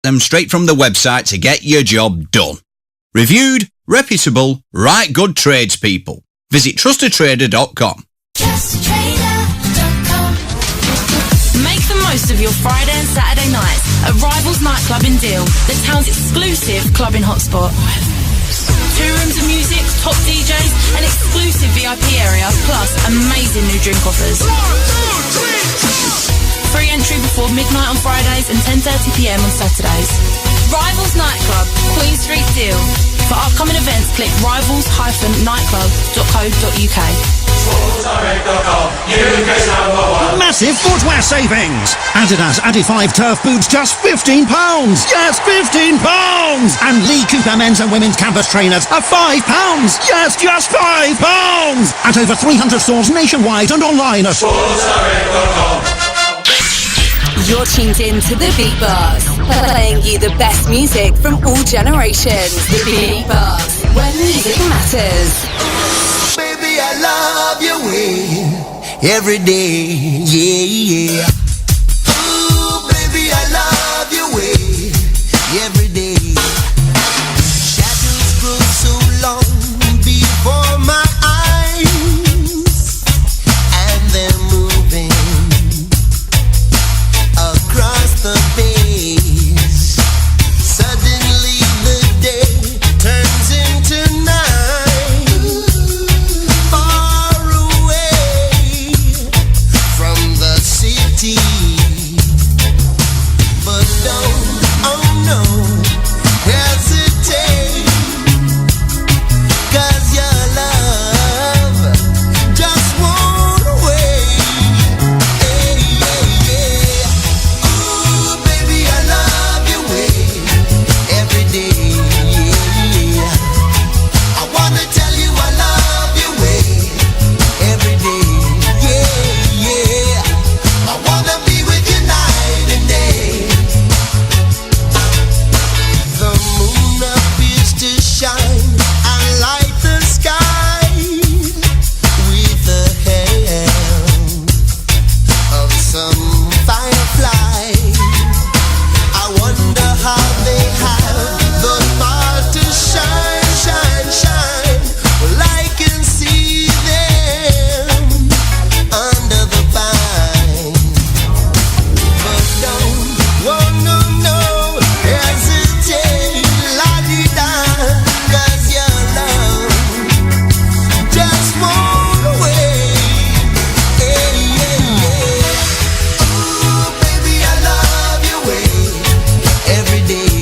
them straight from the website to get your job done. Reviewed, reputable, right good tradespeople. Visit trustedtrader.com. Make the most of your Friday and Saturday nights at Rivals Nightclub in Deal, the town's exclusive clubbing hotspot. 2 rooms of music, top DJs, an exclusive VIP area, plus amazing new drink offers. 1, 2, 3. Free entry before midnight on Fridays and 10:30pm on Saturdays. Rivals Nightclub, Queen Street Deal. For upcoming events, click rivals-nightclub.co.uk. Massive footwear savings. Adidas Adi5 Turf Boots just £15. Yes, £15. And Lee Cooper men's and women's campus trainers are £5. Yes, just £5. At over 300 stores nationwide and online at You're tuned in to the BeatBox, playing you the best music from all generations. The BeatBox, where music matters. Baby, I love your way every day, yeah, yeah. Ooh, baby, I love your way every day. Shadows grow so long before my eyes, and they're moving across the face. Suddenly the day turns into night, far away from the city. But don't, oh no, hesitate, 'cause your love just won't wait. Hey, yeah, yeah. Ooh, baby, I love your way every day, yeah. I wanna tell you I love your way every day, yeah, yeah. I wanna be with you night and day. The moon appears to shine and light the sky with the help of some firefly. I wonder how they have the power to shine, shine, shine. Well, I can see them under the pine. But don't, oh no, no, hesitate, la-di-da, 'cause your love just won't wait. Hey, yeah, yeah. Ooh, baby, I love your way every day,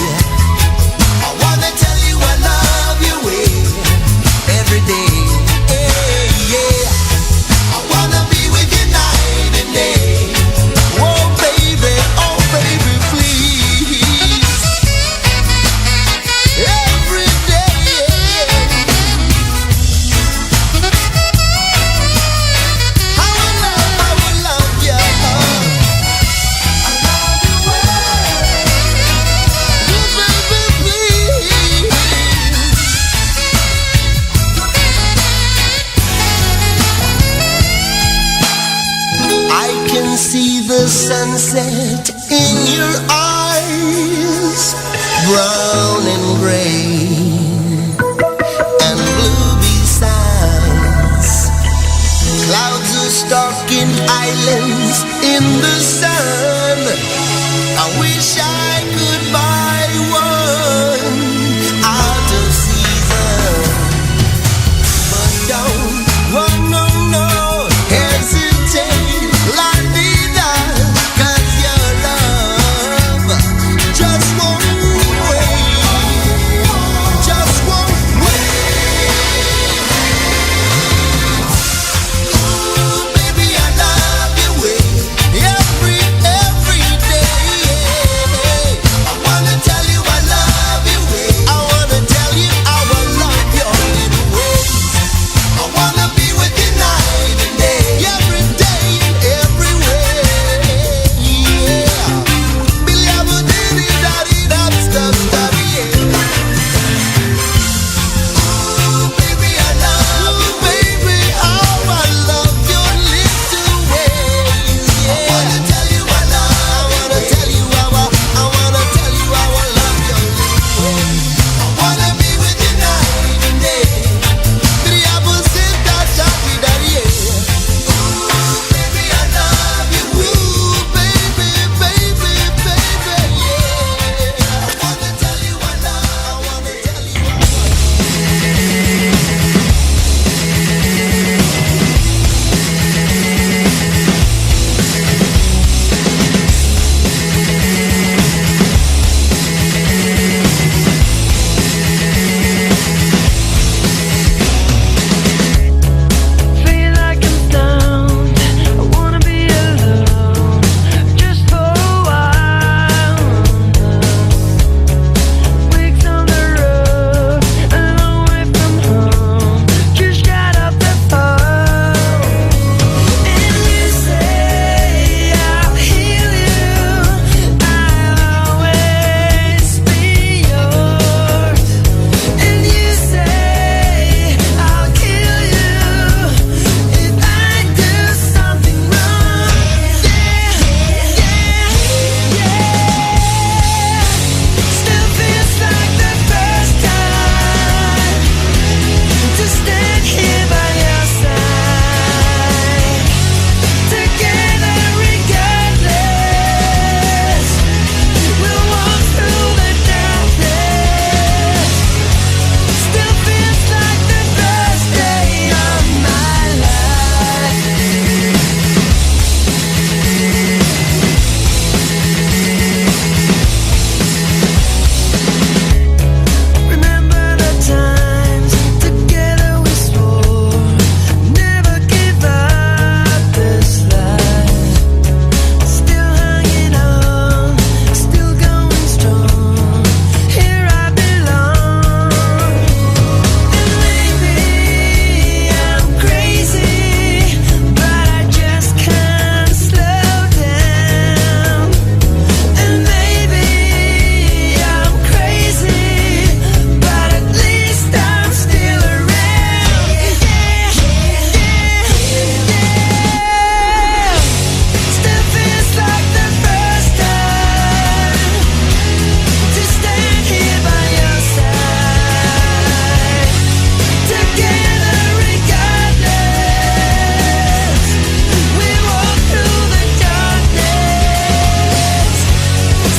yeah. I wanna tell you I love your way every day, yeah. I wanna be with you night and day. Oh baby, please. Every day. I will love you. I love you well. Oh baby, please. I can see the sunset in your eyes, brown and gray and blue besides. Clouds are stalking islands in the sun. I wish I could buy one out of season. But don't, oh no, no, hesitate, la-di-da, 'cause your love just won't wait, just won't wait. Ooh, baby, I love your way every day, yeah.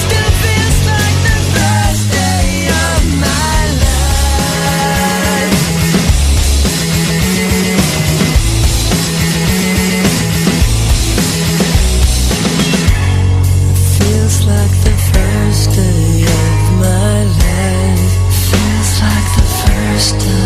Still feels like the first day of my life. Feels like the first day of my life. Feels like the first time.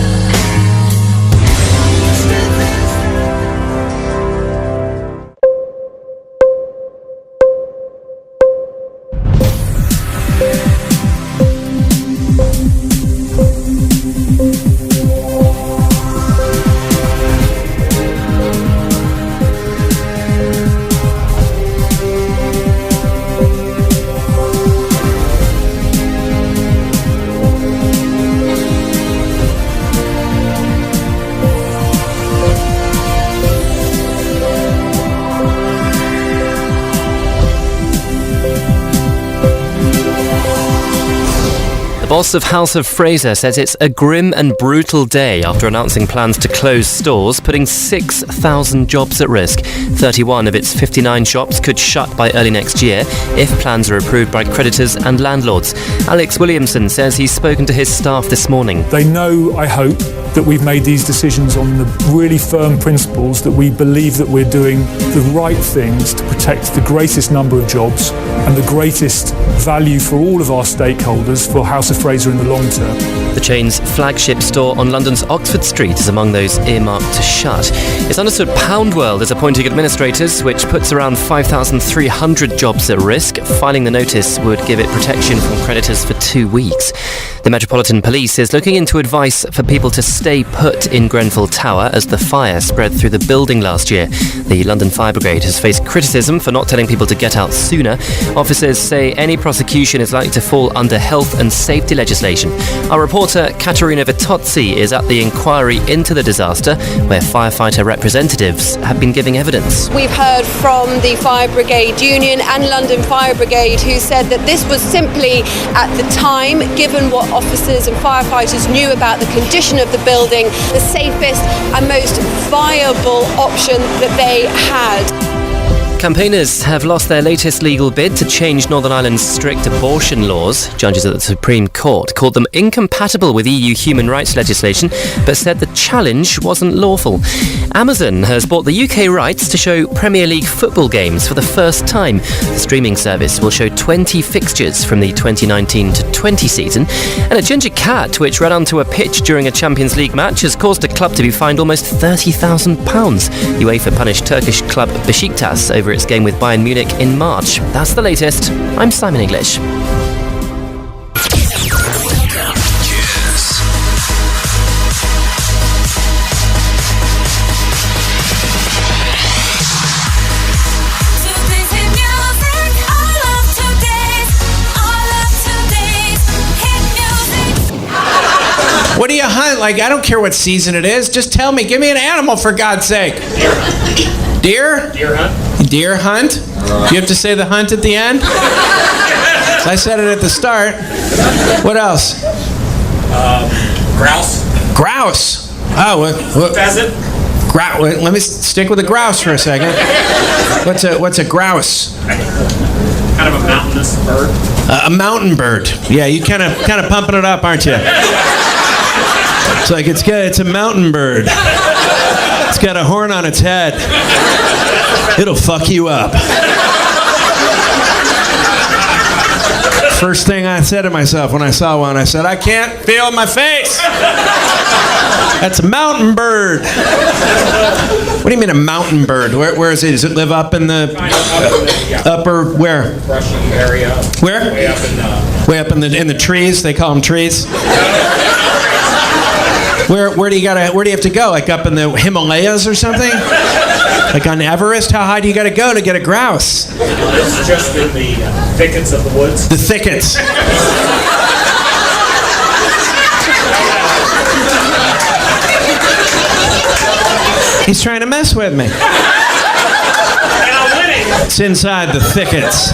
The boss of House of Fraser says it's a grim and brutal day after announcing plans to close stores, putting 6,000 jobs at risk. 31 of its 59 shops could shut by early next year if plans are approved by creditors and landlords. Alex Williamson says he's spoken to his staff this morning. They know, I hope, that we've made these decisions on the really firm principles that we believe that we're doing the right things to protect the greatest number of jobs and the greatest value for all of our stakeholders for House of Fraser in the long term. The chain's flagship store on London's Oxford Street is among those earmarked to shut. It's understood Poundworld is appointing administrators, which puts around 5,300 jobs at risk. Filing the notice would give it protection from creditors for 2 weeks. The Metropolitan Police is looking into advice for people to stay put in Grenfell Tower as the fire spread through the building last year. The London Fire Brigade has faced criticism for not telling people to get out sooner. Officers say any prosecution is likely to fall under health and safety legislation. Our reporter Caterina Vitozzi is at the inquiry into the disaster, where firefighter representatives have been giving evidence. We've heard from the Fire Brigade Union and London Fire Brigade, who said that this was simply, at the time, given what officers and firefighters knew about the condition of the building, the safest and most viable option that they had. Campaigners have lost their latest legal bid to change Northern Ireland's strict abortion laws. Judges at the Supreme Court called them incompatible with EU human rights legislation, but said the challenge wasn't lawful. Amazon has bought the UK rights to show Premier League football games for the first time. The streaming service will show 20 fixtures from the 2019-20 season. And a ginger cat, which ran onto a pitch during a Champions League match, has caused a club to be fined almost £30,000. UEFA punished Turkish club Besiktas over its game with Bayern Munich in March. That's the latest. I'm Simon English. What do you hunt? Like, I don't care what season it is. Just tell me. Give me an animal, for God's sake. Deer? Deer hunt. Deer hunt? Do you have to say the hunt at the end? I said it at the start. What else? Grouse. Grouse. Oh, what? Pheasant. Let me stick with the grouse for a second. What's a grouse? Kind of a mountainous bird. A mountain bird. Yeah, you kind of pumping it up, aren't you? It's like it's good. It's a mountain bird. It's got a horn on its head. It'll fuck you up. First thing I said to myself when I saw one, I said, I can't feel my face. That's a mountain bird. What do you mean a mountain bird? Where is it? Does it live up in the upper where? Brushy area. Where? Way up in the trees. They call them trees. Where do you have to go? Like up in the Himalayas or something? Like on Everest? How high do you got to go to get a grouse? It's just in the thickets of the woods. The thickets. He's trying to mess with me. And I'm winning. It's inside the thickets.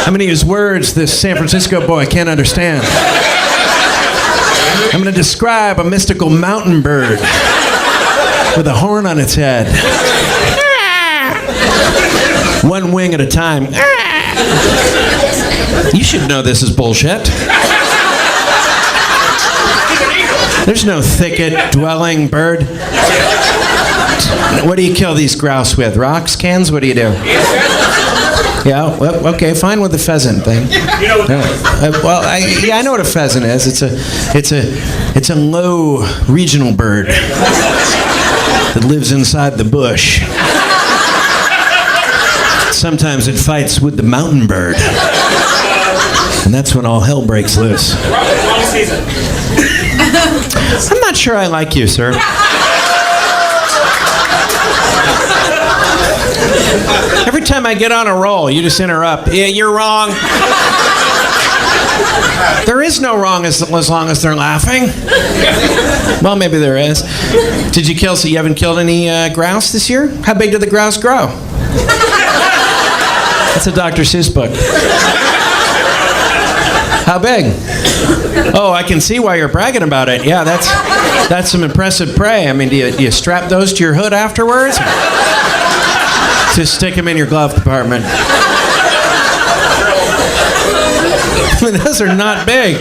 I'm going to use words this San Francisco boy can't understand. I'm going to describe a mystical mountain bird with a horn on its head. One wing at a time. You should know this is bullshit. There's no thicket-dwelling bird. What do you kill these grouse with? Rocks, cans? What do you do? Yeah, well, okay, fine with the pheasant thing. You know what I know what a pheasant is. It's a low regional bird that lives inside the bush. Sometimes it fights with the mountain bird, and that's when all hell breaks loose. wrong season. I'm not sure I like you, sir. Every time I get on a roll, you just interrupt. Yeah, you're wrong. There is no wrong as long as they're laughing. Well, maybe there is. Did you kill? So you haven't killed any grouse this year? How big did the grouse grow? That's a Dr. Seuss book. How big? Oh, I can see why you're bragging about it. Yeah, that's some impressive prey. I mean, do you strap those to your hood afterwards? Just stick them in your glove compartment. I mean, those are not big.